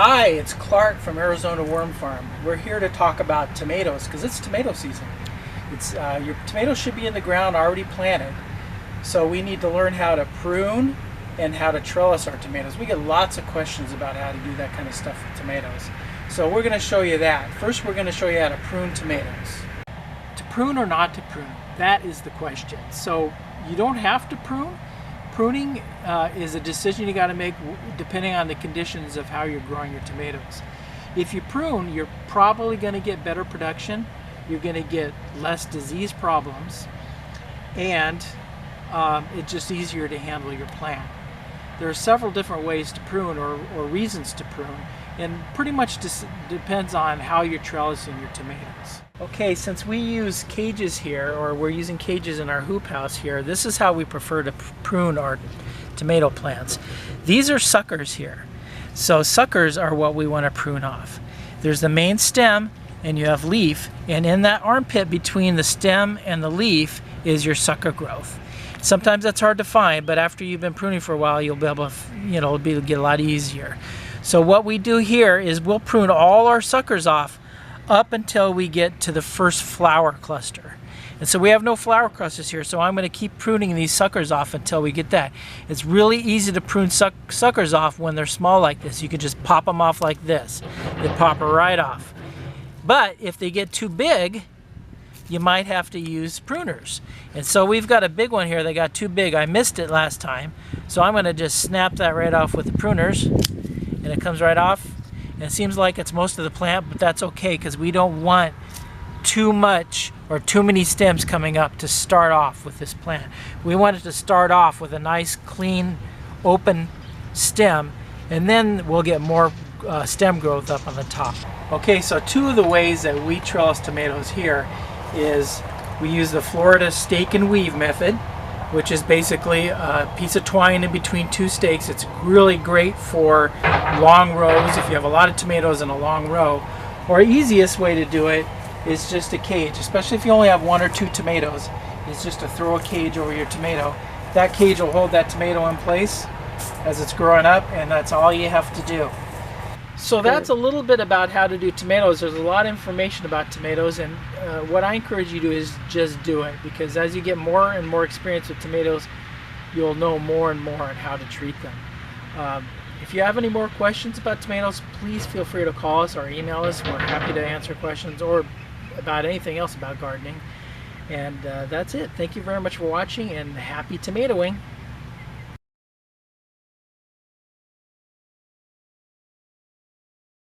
Hi, it's Clark from Arizona Worm Farm. We're here to talk about tomatoes because it's tomato season. Your tomatoes should be in the ground already planted. So we need to learn how to prune and how to trellis our tomatoes. We get lots of questions about how to do that kind of stuff with tomatoes. So we're going to show you that. First, we're going to show you how to prune tomatoes. To prune or not to prune? That is the question. So you don't have to prune. Pruning is a decision you got to make depending on the conditions of how you're growing your tomatoes. If you prune, you're probably going to get better production, you're going to get less disease problems, and it's just easier to handle your plant. There are several different ways to prune or reasons to prune, and pretty much depends on how you're trellising your tomatoes. Okay, since we use cages here, or we're using cages in our hoop house here, this is how we prefer to prune our tomato plants. These are suckers here. So suckers are what we want to prune off. There's the main stem, and you have leaf, and in that armpit between the stem and the leaf is your sucker growth. Sometimes that's hard to find, but after you've been pruning for a while, you'll be able to, it'll get a lot easier. So what we do here is we'll prune all our suckers off up until we get to the first flower cluster. And so we have no flower clusters here, so I'm going to keep pruning these suckers off until we get that. It's really easy to prune suckers off when they're small like this. You can just pop them off like this. They pop right off. But if they get too big, you might have to use pruners. And so we've got a big one here that got too big. I missed it last time, so I'm going to just snap that right off with the pruners, and it comes right off. And it seems like it's most of the plant, but that's okay because we don't want too much or too many stems coming up to start off with this plant. We want it to start off with a nice, clean, open stem, and then we'll get more stem growth up on the top. Okay, so two of the ways that we trellis tomatoes here is we use the Florida stake and weave method, which is basically a piece of twine in between two stakes. It's really great for long rows if you have a lot of tomatoes in a long row. Or easiest way to do it is just a cage, especially if you only have one or two tomatoes, is just to throw a cage over your tomato. That cage will hold that tomato in place as it's growing up, and that's all you have to do. So that's a little bit about how to do tomatoes. There's a lot of information about tomatoes, and what I encourage you to do is just do it, because as you get more and more experience with tomatoes, you'll know more and more on how to treat them. If you have any more questions about tomatoes, please feel free to call us or email us. We're happy to answer questions or about anything else about gardening. And that's it. Thank you very much for watching, and happy tomatoing.